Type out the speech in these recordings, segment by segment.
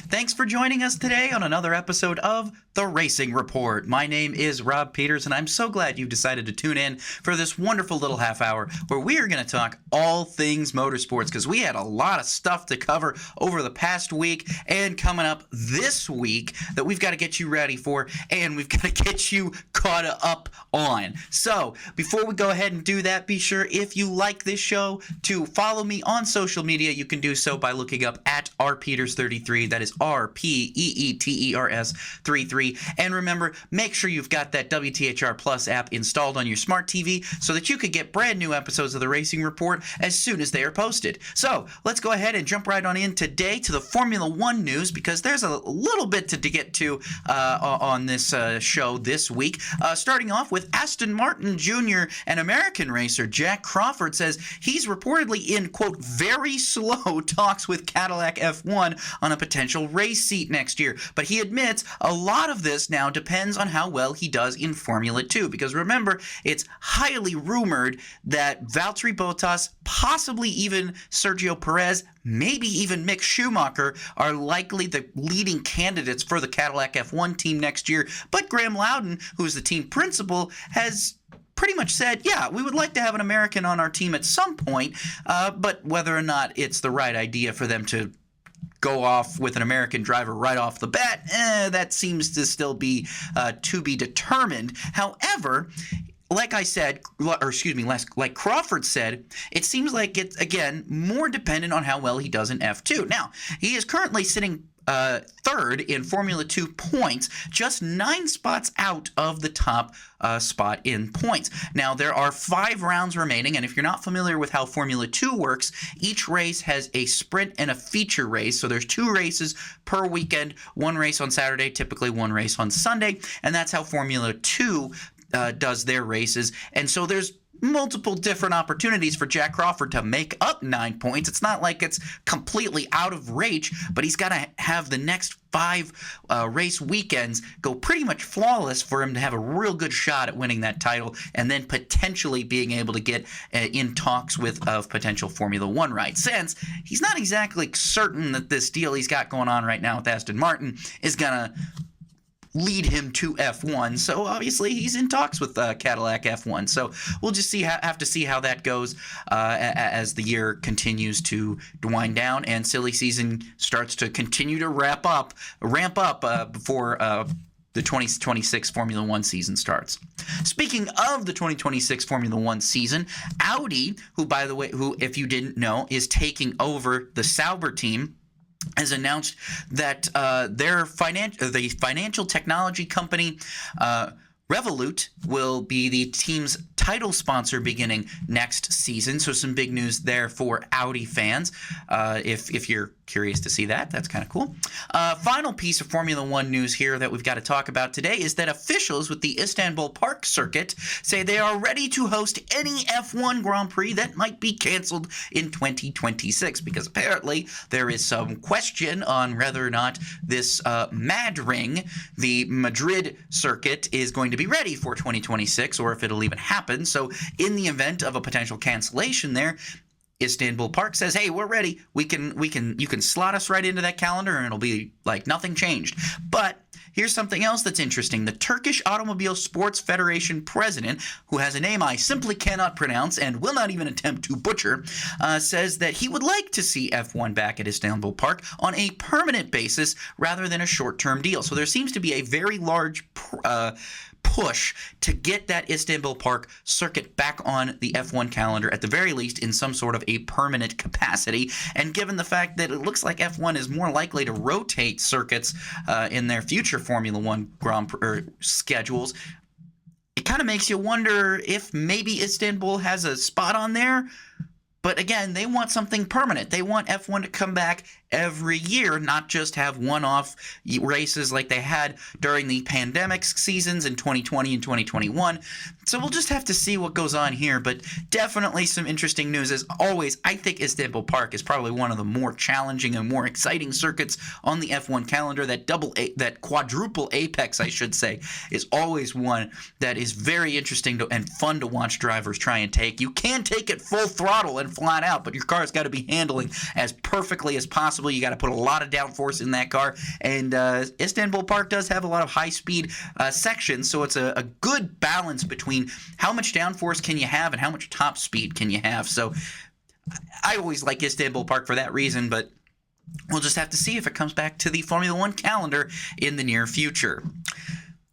Thanks for joining us today on another episode of The Racing Report. My name is Rob Peeters, and I'm so glad you've decided to tune in for this wonderful little half hour where we are going to talk all things motorsports, because we had a lot of stuff to cover over the past week and coming up this week that we've got to get you ready for, and we've got to get you caught up on. So before we go ahead and do that, be sure, if you like this show, to follow me on social media. You can do so by looking up at rpeeters33. That is RPEETERS33. And remember, make sure you've got that WTHR Plus app installed on your smart TV so that you could get brand new episodes of the Racing Report as soon as they are posted. So let's go ahead and jump right on in today to the Formula One news, because there's a little bit to get to on this show this week. Starting off with Aston Martin Jr. and American racer Jack Crawford says he's reportedly in, quote, very slow talks with Cadillac F1 on a potential race seat next year. But he admits a lot of this now depends on how well he does in Formula 2, because remember, it's highly rumored that Valtteri Bottas, possibly even Sergio Perez, maybe even Mick Schumacher are likely the leading candidates for the Cadillac F1 team next year. But Graham Loudon, who's the team principal, has pretty much said, yeah, we would like to have an American on our team at some point, but whether or not it's the right idea for them to go off with an American driver right off the bat, that seems to still be to be determined. However, like I said, like Crawford said, it seems like it's, again, more dependent on how well he does in F2. Now, he is currently sitting third in Formula 2 points, just 9 spots out of the top spot in points. Now, there are 5 rounds remaining, and if you're not familiar with how Formula 2 works, each race has a sprint and a feature race. So there's 2 races per weekend, 1 race on Saturday, typically 1 race on Sunday, and that's how Formula 2 does their races. And so there's multiple different opportunities for Jack Crawford to make up 9 points. It's not like it's completely out of reach, but he's got to have the next 5 race weekends go pretty much flawless for him to have a real good shot at winning that title, and then potentially being able to get in talks with of potential Formula One rights, since he's not exactly certain that this deal he's got going on right now with Aston Martin is going to lead him to F1. So obviously he's in talks with Cadillac F1. So we'll just have to see how that goes as the year continues to wind down and silly season starts to continue to ramp up before the 2026 Formula One season starts. Speaking of the 2026 Formula One season, Audi, who, by the way, if you didn't know, is taking over the Sauber team, has announced that the financial technology company Revolut will be the team's title sponsor beginning next season. So some big news there for Audi fans. If you're curious to see that, that's kind of cool. Final piece of Formula One news here that we've got to talk about today is that officials with the Istanbul Park circuit say they are ready to host any F1 Grand Prix that might be canceled in 2026, because apparently there is some question on whether or not this Mad Ring, the Madrid circuit, is going to be ready for 2026, or if it'll even happen. So in the event of a potential cancellation there, Istanbul Park says, hey, we're ready. You can slot us right into that calendar and it'll be like nothing changed. But here's something else that's interesting. The Turkish Automobile Sports Federation president, who has a name I simply cannot pronounce and will not even attempt to butcher, says that he would like to see F1 back at Istanbul Park on a permanent basis rather than a short-term deal. So there seems to be a very large push to get that Istanbul Park circuit back on the F1 calendar, at the very least in some sort of a permanent capacity. And given the fact that it looks like F1 is more likely to rotate circuits in their future Formula One Grand Prix schedules, it kind of makes you wonder if maybe Istanbul has a spot on there. But again, they want something permanent. They want F1 to come back every year, not just have one-off races like they had during the pandemic seasons in 2020 and 2021. So we'll just have to see what goes on here, but definitely some interesting news. As always, I think Istanbul Park is probably one of the more challenging and more exciting circuits on the F1 calendar. That quadruple apex, I should say, is always one that is very interesting and fun to watch drivers try and take. You can take it full throttle and flat out, but your car's got to be handling as perfectly as possible. You got to put a lot of downforce in that car, and Istanbul Park does have a lot of high-speed sections, so it's a good balance between how much downforce can you have and how much top speed can you have. So I always like Istanbul Park for that reason, but we'll just have to see if it comes back to the Formula One calendar in the near future.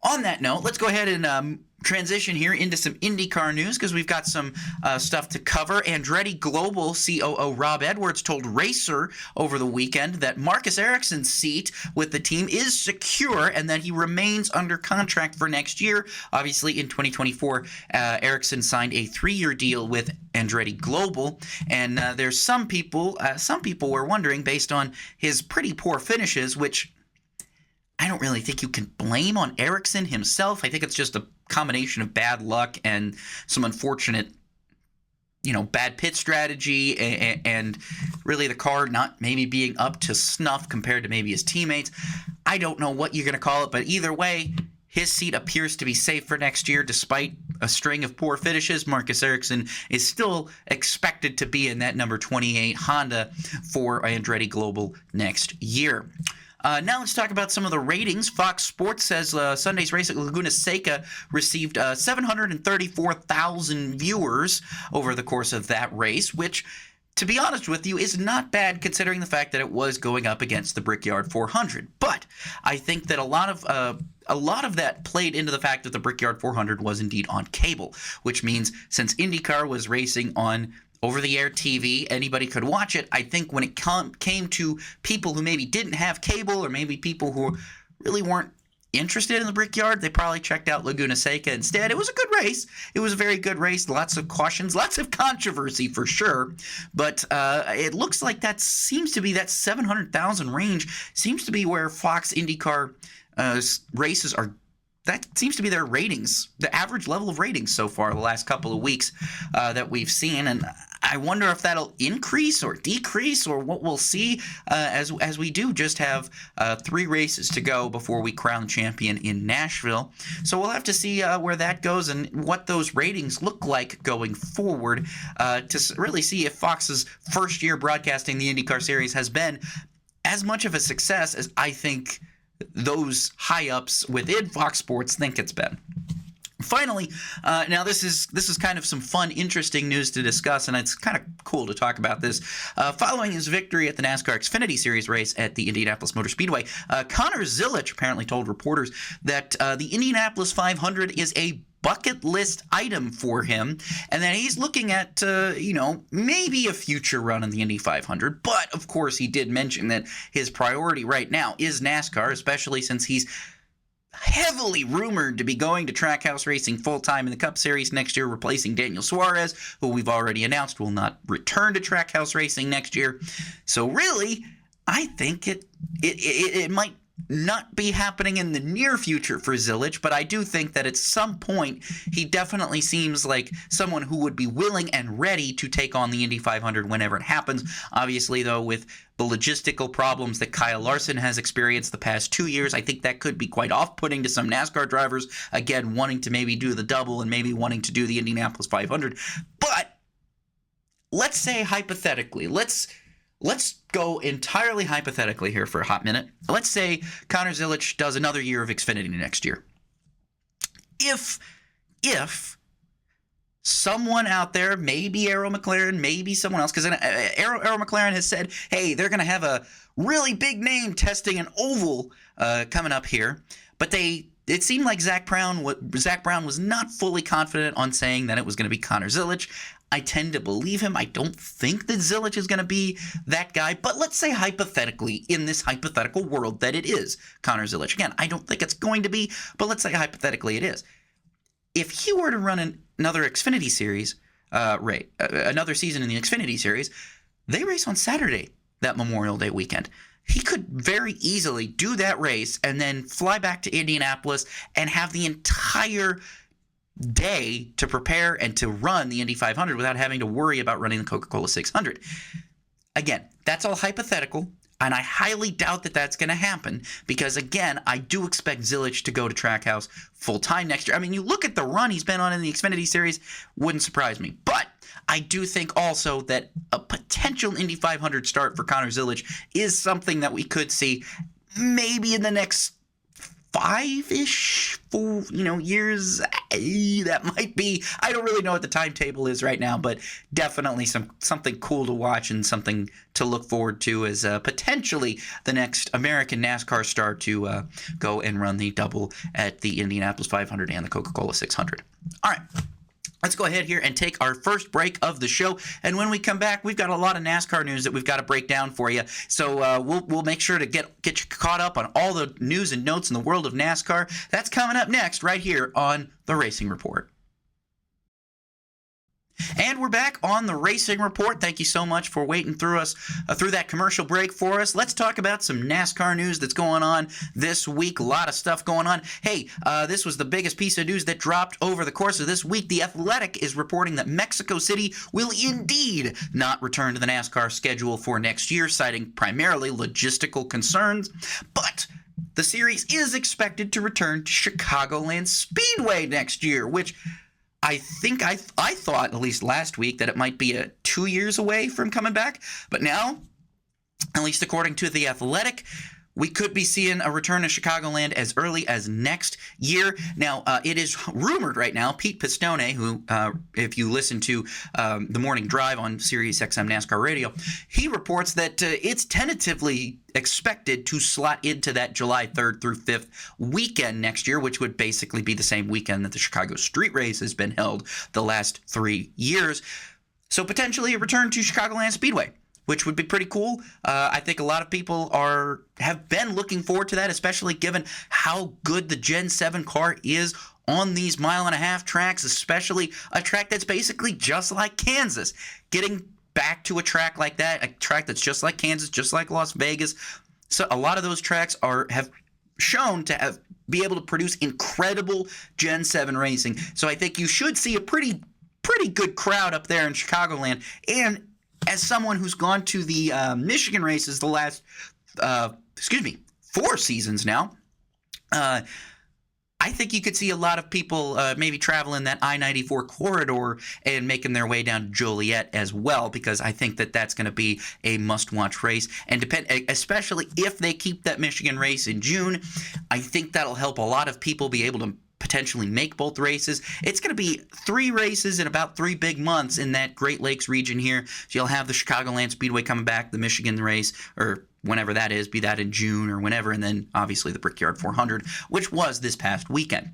On that note, let's go ahead and transition here into some IndyCar news because we've got some stuff to cover. Andretti Global COO Rob Edwards told Racer over the weekend that Marcus Ericsson's seat with the team is secure and that he remains under contract for next year. Obviously, in 2024, Ericsson signed a 3-year deal with Andretti Global, and there's some people were wondering, based on his pretty poor finishes, which I don't really think you can blame on Ericsson himself. I think it's just a combination of bad luck and some unfortunate, bad pit strategy and really the car not maybe being up to snuff compared to maybe his teammates. I don't know what you're going to call it, but either way, his seat appears to be safe for next year despite a string of poor finishes. Marcus Ericsson is still expected to be in that number 28 Honda for Andretti Global next year. Now let's talk about some of the ratings. Fox Sports says Sunday's race at Laguna Seca received 734,000 viewers over the course of that race, which, to be honest with you, is not bad considering the fact that it was going up against the Brickyard 400. But I think that a lot of that played into the fact that the Brickyard 400 was indeed on cable, which means since IndyCar was racing on over-the-air TV, anybody could watch it. I think when it came to people who maybe didn't have cable or maybe people who really weren't interested in the Brickyard, they probably checked out Laguna Seca instead. It was a good race. It was a very good race. Lots of cautions, lots of controversy for sure. But it looks like that 700,000 range seems to be where Fox IndyCar races are. That seems to be their ratings, the average level of ratings so far the last couple of weeks that we've seen. And I wonder if that'll increase or decrease or what we'll see as we do just have 3 races to go before we crown champion in Nashville. So we'll have to see where that goes and what those ratings look like going forward to really see if Fox's first year broadcasting the IndyCar series has been as much of a success as I think those high-ups within Fox Sports think it's been. Finally, now this is kind of some fun, interesting news to discuss, and it's kind of cool to talk about this. Following his victory at the NASCAR Xfinity Series race at the Indianapolis Motor Speedway, Connor Zilisch apparently told reporters that the Indianapolis 500 is a bucket list item for him, and that he's looking at, maybe a future run in the Indy 500. But, of course, he did mention that his priority right now is NASCAR, especially since he's heavily rumored to be going to Trackhouse Racing full-time in the Cup Series next year, replacing Daniel Suarez, who we've already announced will not return to Trackhouse Racing next year. So, really, I think it might not be happening in the near future for Zilisch, but I do think that at some point he definitely seems like someone who would be willing and ready to take on the Indy 500 whenever it happens. Obviously, though, with the logistical problems that Kyle Larson has experienced the past 2 years, I think that could be quite off-putting to some NASCAR drivers, again, wanting to maybe do the double and maybe wanting to do the Indianapolis 500. But let's say hypothetically, let's go entirely hypothetically here for a hot minute. Let's say Connor Zilisch does another year of Xfinity next year. If someone out there, maybe Arrow McLaren, maybe someone else, because Arrow McLaren has said, hey, they're going to have a really big name testing an oval coming up here, but it seemed like Zach Brown was not fully confident on saying that it was going to be Connor Zilisch. I tend to believe him. I don't think that Zilisch is going to be that guy. But let's say hypothetically, in this hypothetical world, that it is Connor Zilisch. Again, I don't think it's going to be, but let's say hypothetically it is. If he were to run another Xfinity Series, another season in the Xfinity Series, they race on Saturday, that Memorial Day weekend. He could very easily do that race and then fly back to Indianapolis and have the entire day to prepare and to run the Indy 500 without having to worry about running the Coca-Cola 600. Again, that's all hypothetical, and I highly doubt that that's going to happen because, again, I do expect Zilisch to go to Trackhouse full-time next year. I mean, you look at the run he's been on in the Xfinity Series, wouldn't surprise me. But I do think also that a potential Indy 500 start for Connor Zilisch is something that we could see maybe in the next 5-ish years. That might be. I don't really know what the timetable is right now, but definitely something cool to watch and something to look forward to as potentially the next American NASCAR star to go and run the double at the Indianapolis 500 and the Coca-Cola 600. All right. Let's go ahead here and take our first break of the show. And when we come back, we've got a lot of NASCAR news that we've got to break down for you. So we'll make sure to get you caught up on all the news and notes in the world of NASCAR. That's coming up next right here on The Racing Report. And we're back on The Racing Report. Thank you so much for waiting through that commercial break for us. Let's talk about some NASCAR news that's going on this week. A lot of stuff going on. Hey, this was the biggest piece of news that dropped over the course of this week. The Athletic is reporting that Mexico City will indeed not return to the NASCAR schedule for next year, citing primarily logistical concerns. But the series is expected to return to Chicagoland Speedway next year, which I think I thought, at least last week, that it might be 2 years away from coming back. But now, at least according to The Athletic, we could be seeing a return to Chicagoland as early as next year. Now, it is rumored right now, Pete Pistone, who, if you listen to The Morning Drive on Sirius XM NASCAR Radio, he reports that it's tentatively expected to slot into that July 3rd through 5th weekend next year, which would basically be the same weekend that the Chicago Street Race has been held the last 3 years. So potentially a return to Chicagoland Speedway, which would be pretty cool. I think a lot of people have been looking forward to that, especially given how good the Gen 7 car is on these mile-and-a-half tracks, especially a track that's basically just like Kansas. Getting back to a track like that, a track that's just like Kansas, just like Las Vegas. So a lot of those tracks have shown to be able to produce incredible Gen 7 racing. So I think you should see a pretty good crowd up there in Chicagoland. And as someone who's gone to the Michigan races the last 4 seasons now, I think you could see a lot of people maybe traveling that I-94 corridor and making their way down to Joliet as well, because I think that that's going to be a must-watch race. And especially if they keep that Michigan race in June, I think that'll help a lot of people be able to potentially make both races. It's going to be 3 races in about 3 big months in that Great Lakes region here. So you'll have the Chicagoland Speedway coming back, the Michigan race, or whenever that is, be that in June or whenever, and then obviously the Brickyard 400, which was this past weekend.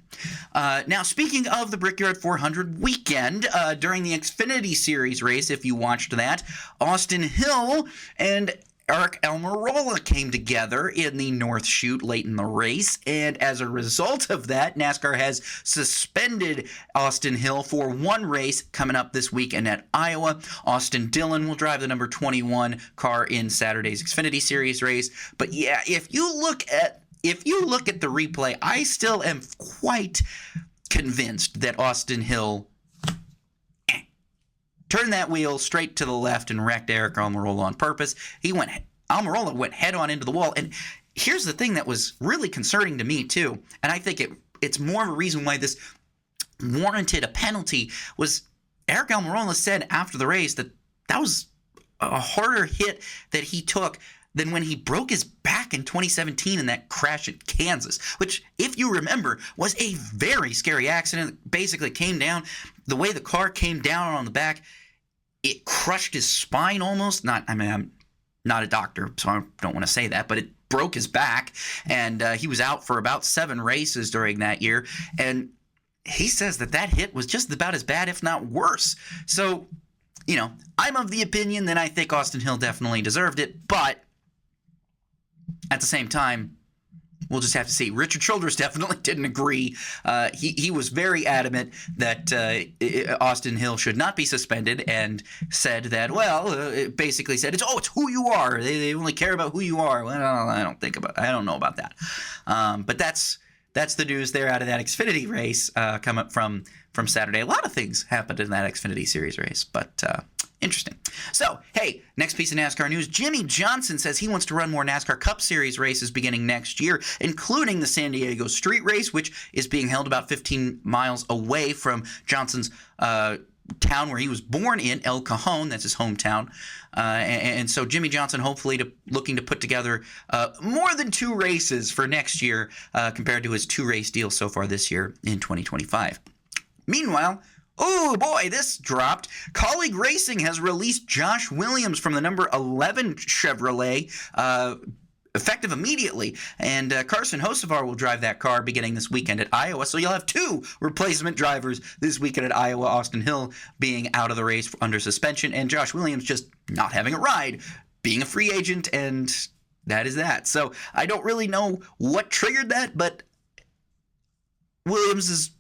Now, speaking of the Brickyard 400 weekend, during the Xfinity Series race, if you watched that, Austin Hill and Aric Almirola came together in the North Chute late in the race, and as a result of that, NASCAR has suspended Austin Hill for 1 race coming up this weekend at Iowa. Austin Dillon will drive the number 21 car in Saturday's Xfinity Series race. But yeah, if you look at the replay, I still am quite convinced that Austin Hill turned that wheel straight to the left and wrecked Aric Almirola on purpose. Almirola went head on into the wall. And here's the thing that was really concerning to me too, and I think it's more of a reason why this warranted a penalty, was Aric Almirola said after the race that was a harder hit that he took than when he broke his back in 2017 in that crash at Kansas, which, if you remember, was a very scary accident. Basically came down, the way the car came down on the back, it crushed his spine almost. I'm not a doctor, so I don't want to say that, but it broke his back, and he was out for about 7 races during that year. And he says that hit was just about as bad, if not worse. So, I'm of the opinion that I think Austin Hill definitely deserved it, but at the same time, we'll just have to see. Richard Childress definitely didn't agree. He was very adamant that Austin Hill should not be suspended, and said that, it basically said, it's who you are. They only care about who you are. Well, I don't know about that. But that's the news there out of that Xfinity race coming from Saturday. A lot of things happened in that Xfinity Series race, but interesting. So, hey, next piece of NASCAR news. Jimmy Johnson says he wants to run more NASCAR Cup Series races beginning next year, including the San Diego Street Race, which is being held about 15 miles away from Johnson's town where he was born in, El Cajon. That's his hometown. And so Jimmy Johnson hopefully looking to put together more than 2 races for next year compared to his 2-race deal so far this year in 2025. Meanwhile, oh boy, this dropped. Colleague Racing has released Josh Williams from the number 11 Chevrolet, effective immediately. And Carson Hocevar will drive that car beginning this weekend at Iowa. So you'll have 2 replacement drivers this weekend at Iowa, Austin Hill being out of the race under suspension, and Josh Williams just not having a ride, being a free agent, and that is that. So I don't really know what triggered that, but Williams's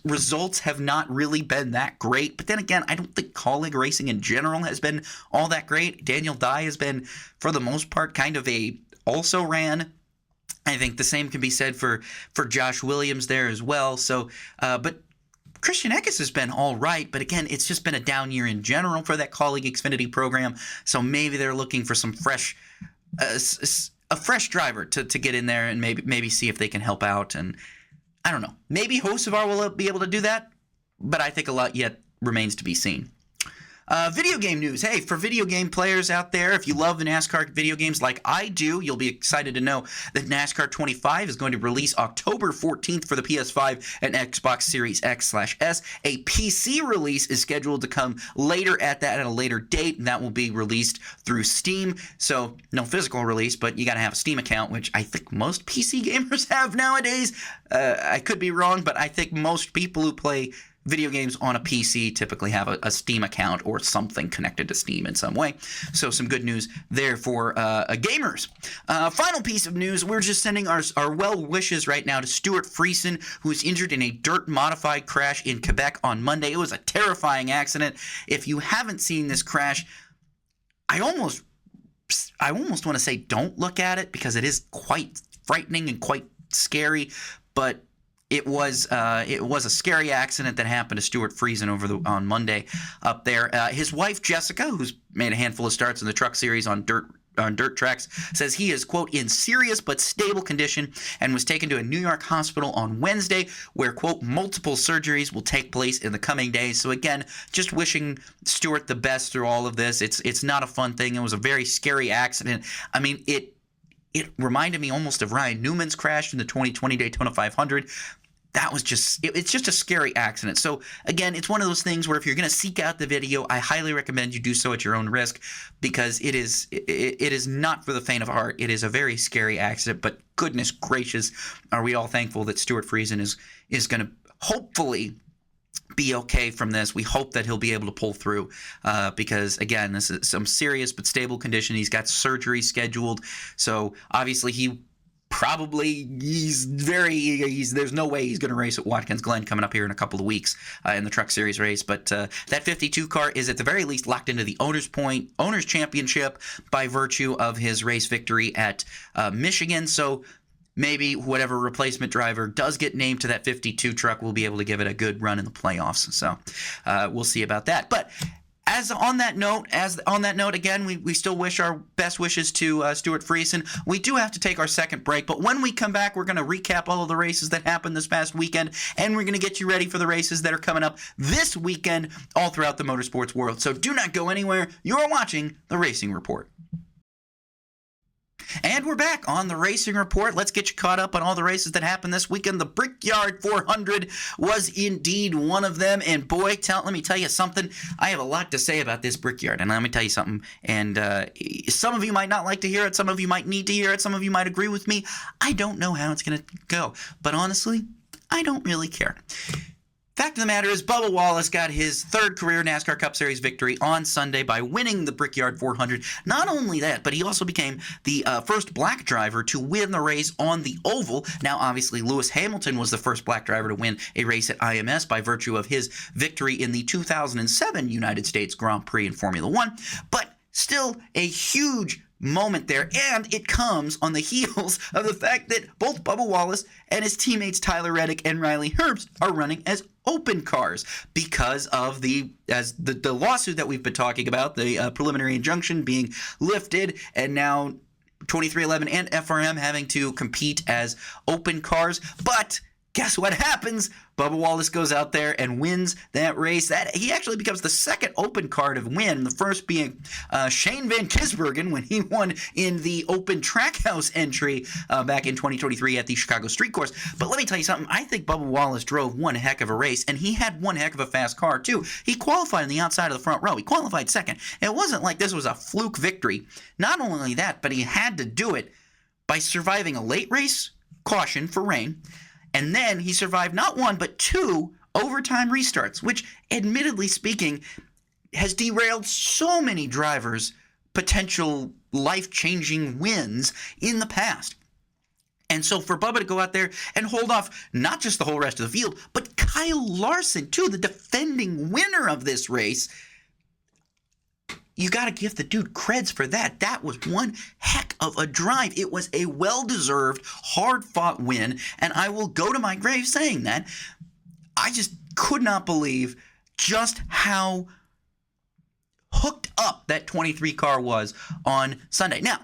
results have not really been that great. But then again, I don't think colleague racing in general has been all that great. Daniel Dye has been, for the most part, kind of a also ran. I think the same can be said for Josh Williams there as well. So, but Christian Eckes has been all right. But again, it's just been a down year in general for that colleague Xfinity program. So maybe they're looking for some fresh, a fresh driver to get in there and maybe see if they can help out. And I don't know. Maybe Hocevar will be able to do that, but I think a lot yet remains to be seen. Video game news. Hey, for video game players out there, if you love the NASCAR video games like I do, you'll be excited to know that NASCAR 25 is going to release October 14th for the PS5 and Xbox Series X/S. A PC release is scheduled to come later at a later date, and that will be released through Steam. So no physical release, but you got to have a Steam account, which I think most PC gamers have nowadays. I could be wrong, but I think most people who play video games on a PC typically have a Steam account or something connected to Steam in some way. So some good news there for gamers. Final piece of news, we're just sending our well wishes right now to Stuart Friesen, who was injured in a dirt-modified crash in Quebec on Monday. It was a terrifying accident. If you haven't seen this crash, I almost want to say don't look at it because it is quite frightening and quite scary, but it was a scary accident that happened to Stuart Friesen on Monday up there. His wife Jessica, who's made a handful of starts in the Truck Series on dirt tracks, says he is, quote, in serious but stable condition and was taken to a New York hospital on Wednesday where, quote, multiple surgeries will take place in the coming days. So again, just wishing Stuart the best through all of this. It's not a fun thing. It was a very scary accident. I mean, it reminded me almost of Ryan Newman's crash in the 2020 Daytona 500. That was it's just a scary accident. So again, it's one of those things where if you're going to seek out the video, I highly recommend you do so at your own risk because it is not for the faint of heart. It is a very scary accident, but goodness gracious, are we all thankful that Stuart Friesen is going to hopefully be okay from this. We hope that he'll be able to pull through because, again, this is some serious but stable condition. He's got surgery scheduled. So obviously there's no way he's going to race at Watkins Glen coming up here in a couple of weeks in the Truck Series race. But that 52 car is at the very least locked into the Owners Championship by virtue of his race victory at Michigan. So maybe whatever replacement driver does get named to that 52 truck will be able to give it a good run in the playoffs. So we'll see about that. But on that note, again, we still wish our best wishes to Stuart Friesen. We do have to take our second break, but when we come back, we're going to recap all of the races that happened this past weekend, and we're going to get you ready for the races that are coming up this weekend all throughout the motorsports world. So do not go anywhere. You're watching The Racing Report. And we're back on the Racing Report. Let's get you caught up on all the races that happened this weekend. The Brickyard 400 was indeed one of them. And boy, let me tell you something. I have a lot to say about this Brickyard. And let me tell you something. And some of you might not like to hear it. Some of you might need to hear it. Some of you might agree with me. I don't know how it's going to go. But honestly, I don't really care. Fact of the matter is, Bubba Wallace got his third career NASCAR Cup Series victory on Sunday by winning the Brickyard 400. Not only that, but he also became the first black driver to win the race on the oval. Now, obviously, Lewis Hamilton was the first black driver to win a race at IMS by virtue of his victory in the 2007 United States Grand Prix in Formula One. But still a huge moment there, and it comes on the heels of the fact that both Bubba Wallace and his teammates Tyler Reddick and Riley Herbst are running as open cars because of the lawsuit that we've been talking about, the preliminary injunction being lifted, and now 2311 and FRM having to compete as open cars. But Guess what happens? Bubba Wallace goes out there and wins that race. He actually becomes the second open car to win, the first being Shane Van Gisbergen when he won in the Open Trackhouse entry back in 2023 at the Chicago Street Course. But let me tell you something. I think Bubba Wallace drove one heck of a race, and he had one heck of a fast car, too. He qualified on the outside of the front row. He qualified second. It wasn't like this was a fluke victory. Not only that, but he had to do it by surviving a late race caution for rain. And then he survived not one, but two overtime restarts, which, admittedly speaking, has derailed so many drivers' potential life-changing wins in the past. And so for Bubba to go out there and hold off not just the whole rest of the field, but Kyle Larson, too, the defending winner of this race, you got to give the dude creds for that. That was one heck of a drive. It was a well-deserved, hard-fought win, and I will go to my grave saying that. I just could not believe just how hooked up that 23 car was on Sunday. Now,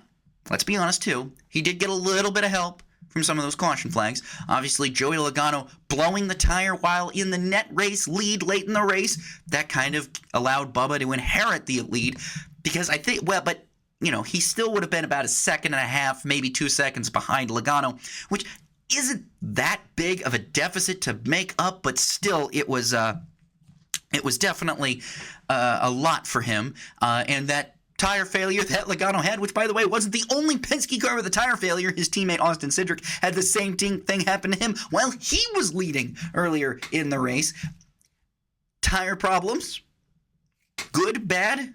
let's be honest, too. He did get a little bit of help from some of those caution flags. Obviously, Joey Logano blowing the tire while in the net race lead late in the race. That kind of allowed Bubba to inherit the lead because I think, well, but, you know, he still would have been about a second and a half, maybe 2 seconds behind Logano, which isn't that big of a deficit to make up, but still it was definitely a lot for him. And that tire failure that Logano had, which, by the way, wasn't the only Penske car with a tire failure. His teammate Austin Cindric had the same thing happen to him while he was leading earlier in the race. Tire problems, good, bad.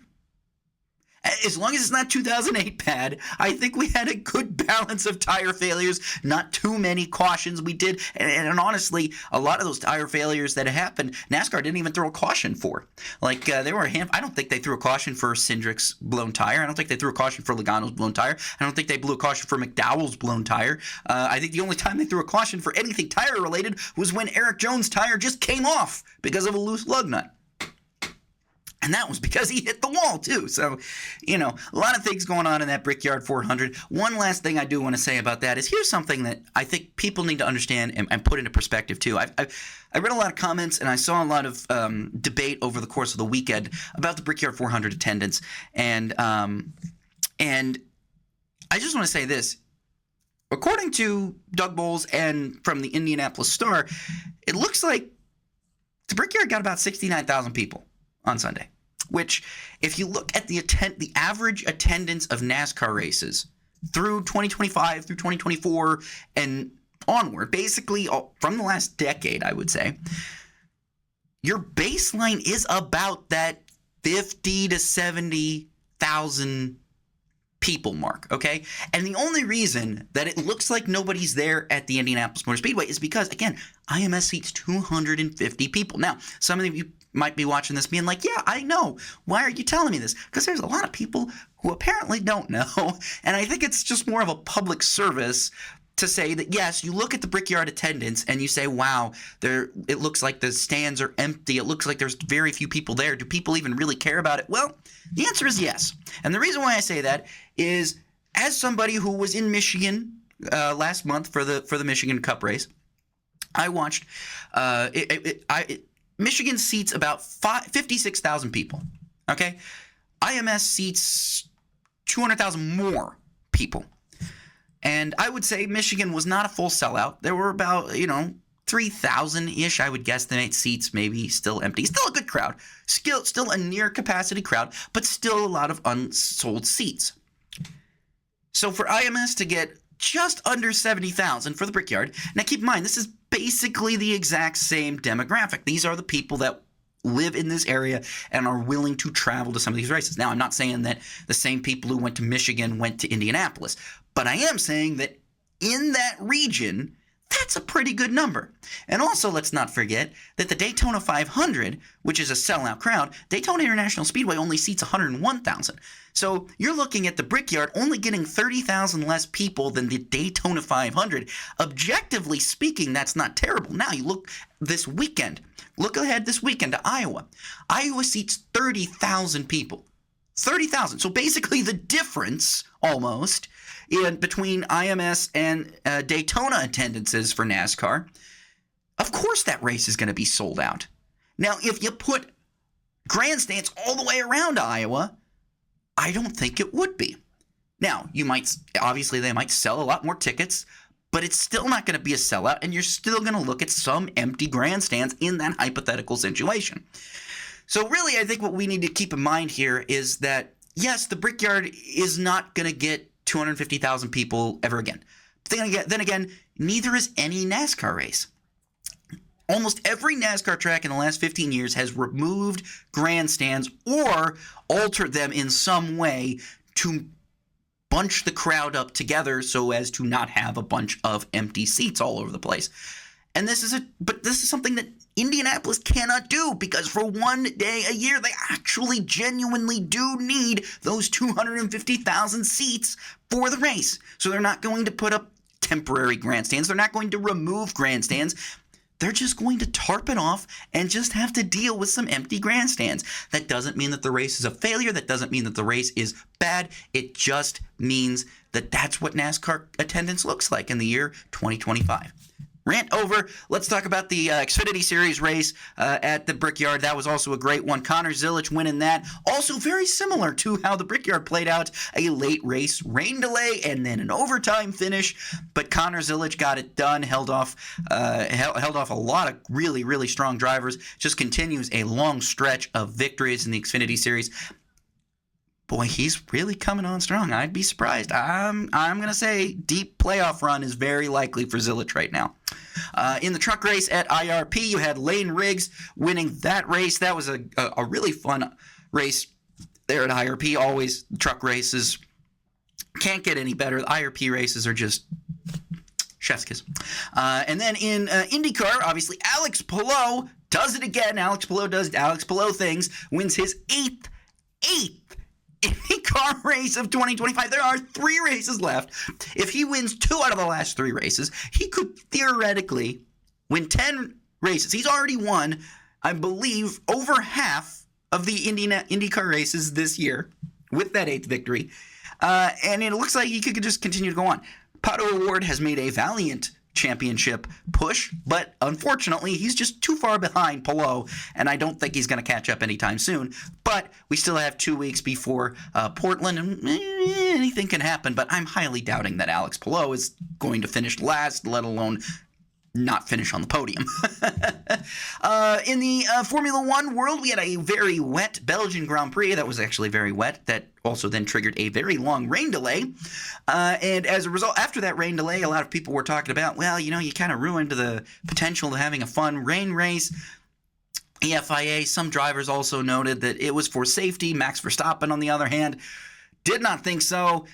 As long as it's not 2008 bad, I think we had a good balance of tire failures, not too many cautions we did. And honestly, a lot of those tire failures that happened, NASCAR didn't even throw a caution for. Like, there were I don't think they threw a caution for Cindric's blown tire. I don't think they threw a caution for Logano's blown tire. I don't think they blew a caution for McDowell's blown tire. I think the only time they threw a caution for anything tire-related was when Eric Jones' tire just came off because of a loose lug nut. And that was because he hit the wall, too. So, you know, a lot of things going on in that Brickyard 400. One last thing I do want to say about that is here's something that I think people need to understand and put into perspective, too. I read a lot of comments and I saw a lot of debate over the course of the weekend about the Brickyard 400 attendance. And I just want to say this. According to Doug Bowles and from the Indianapolis Star, it looks like the Brickyard got about 69,000 people on Sunday, which, if you look at the average attendance of NASCAR races through 2025, through 2024, and onward, basically from the last decade, I would say, your baseline is about that 50 to 70,000 people mark, okay? And the only reason that it looks like nobody's there at the Indianapolis Motor Speedway is because, again, IMS seats 250 people. Now, some of you might be watching this being like, yeah, I know. Why are you telling me this? Because there's a lot of people who apparently don't know. And I think it's just more of a public service to say that, yes, you look at the Brickyard attendance and you say, wow, it looks like the stands are empty. It looks like there's very few people there. Do people even really care about it? Well, the answer is yes. And the reason why I say that is, as somebody who was in Michigan last month for the Michigan Cup race, I watched Michigan seats about 56,000 people, okay? IMS seats 200,000 more people. And I would say Michigan was not a full sellout. There were about, 3,000-ish, I would guesstimate, seats maybe still empty. Still a good crowd. Still a near-capacity crowd, but still a lot of unsold seats. So for IMS to get just under 70,000 for the Brickyard, now keep in mind, this is basically the exact same demographic. These are the people that live in this area and are willing to travel to some of these races. Now, I'm not saying that the same people who went to Michigan went to Indianapolis, but I am saying that in that region, that's a pretty good number. And also, let's not forget that the Daytona 500, which is a sellout crowd, Daytona International Speedway only seats 101,000. So you're looking at the Brickyard only getting 30,000 less people than the Daytona 500. Objectively speaking, that's not terrible. Now, you look this weekend. Look ahead this weekend to Iowa. Iowa seats 30,000 people. 30,000. So basically the difference, almost, in between IMS and Daytona attendances for NASCAR of course that race is going to be sold out. Now, if you put grandstands all the way around Iowa, I don't think it would be. Now, they might sell a lot more tickets, but it's still not going to be a sellout, and you're still going to look at some empty grandstands in that hypothetical situation. So really, I think what we need to keep in mind here is that, yes, the Brickyard is not going to get 250,000 people ever again. Then again, neither is any NASCAR race. Almost every NASCAR track in the last 15 years has removed grandstands or altered them in some way to bunch the crowd up together so as to not have a bunch of empty seats all over the place. And this is something that Indianapolis cannot do, because for one day a year they actually genuinely do need those 250,000 seats for the race. So they're not going to put up temporary grandstands. They're not going to remove grandstands. They're just going to tarp it off and just have to deal with some empty grandstands. That doesn't mean that the race is a failure. That doesn't mean that the race is bad. It just means that that's what NASCAR attendance looks like in the year 2025. Rant over. Let's talk about the Xfinity Series race at the Brickyard. That was also a great one. Connor Zilisch winning that. Also very similar to how the Brickyard played out. A late race, rain delay, and then an overtime finish. But Connor Zilisch got it done. Held off a lot of really, really strong drivers. Just continues a long stretch of victories in the Xfinity Series. Boy, he's really coming on strong. I'd be surprised. I'm going to say deep playoff run is very likely for Zilisch right now. In the truck race at IRP, you had Lane Riggs winning that race. That was a really fun race there at IRP. Always truck races can't get any better. The IRP races are just chef's kiss. And then in IndyCar, obviously, Alex Palou does it again. Alex Palou does Alex Palou things, wins his eighth IndyCar race of 2025. There are 3 races left. If he wins 2 out of the last 3 races, he could theoretically win 10 races. He's already won, I believe, over half of the IndyCar races this year with that 8th victory. And it looks like he could just continue to go on. Pato O'Ward has made a valiant championship push, but unfortunately he's just too far behind Palou, and I don't think he's going to catch up anytime soon. But we still have 2 weeks before Portland, and anything can happen, but I'm highly doubting that Alex Palou is going to finish last, let alone not finish on the podium. In the Formula One world, we had a very wet Belgian Grand Prix that was actually very wet. That also then triggered a very long rain delay. And as a result, after that rain delay, a lot of people were talking about, well, you kind of ruined the potential of having a fun rain race. The FIA, some drivers also noted that it was for safety. Max Verstappen, on the other hand, did not think so.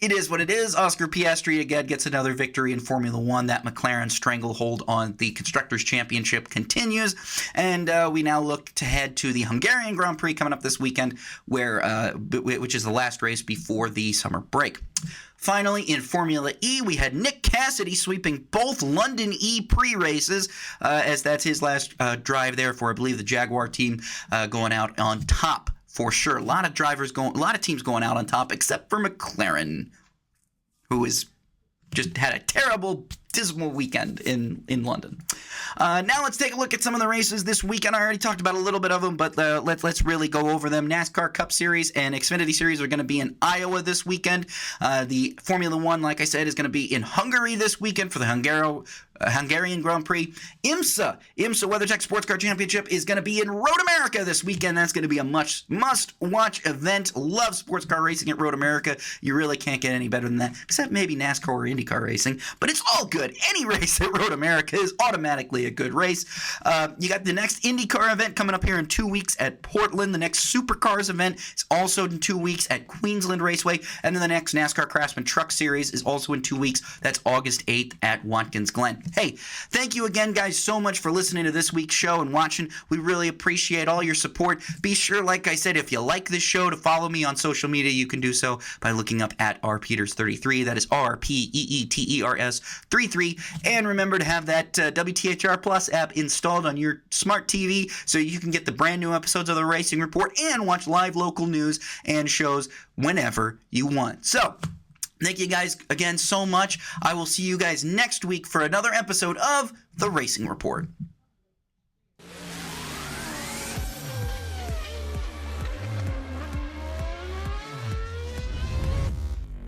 It is what it is. Oscar Piastri again gets another victory in Formula One. That McLaren stranglehold on the Constructors' Championship continues. And we now look to head to the Hungarian Grand Prix coming up this weekend, which is the last race before the summer break. Finally, in Formula E, we had Nick Cassidy sweeping both London E pre-races, as that's his last drive there for, I believe, the Jaguar team, going out on top. For sure. A lot of teams going out on top, except for McLaren, who has just had a terrible, dismal weekend in London. Now let's take a look at some of the races this weekend. I already talked about a little bit of them, but let's really go over them. NASCAR Cup Series and Xfinity Series are going to be in Iowa this weekend. The Formula One, like I said, is going to be in Hungary this weekend for the Hungarian Grand Prix. IMSA WeatherTech Sports Car Championship is going to be in Road America this weekend. That's going to be a must-watch event. Love sports car racing at Road America. You really can't get any better than that, except maybe NASCAR or IndyCar racing. But it's all good. Any race at Road America is automatically a good race. You got the next IndyCar event coming up here in 2 weeks at Portland. The next Supercars event is also in 2 weeks at Queensland Raceway. And then the next NASCAR Craftsman Truck Series is also in 2 weeks. That's August 8th at Watkins Glen. Hey, thank you again, guys, so much for listening to this week's show and watching. We really appreciate all your support. Be sure, like I said, if you like this show, to follow me on social media. You can do so by looking up at rpeeters33. That is RPEETERS 33. And remember to have that WTHR Plus app installed on your smart TV so you can get the brand new episodes of the Racing Report and watch live local news and shows whenever you want. So, Thank you guys again so much. I will see you guys next week for another episode of The Racing Report.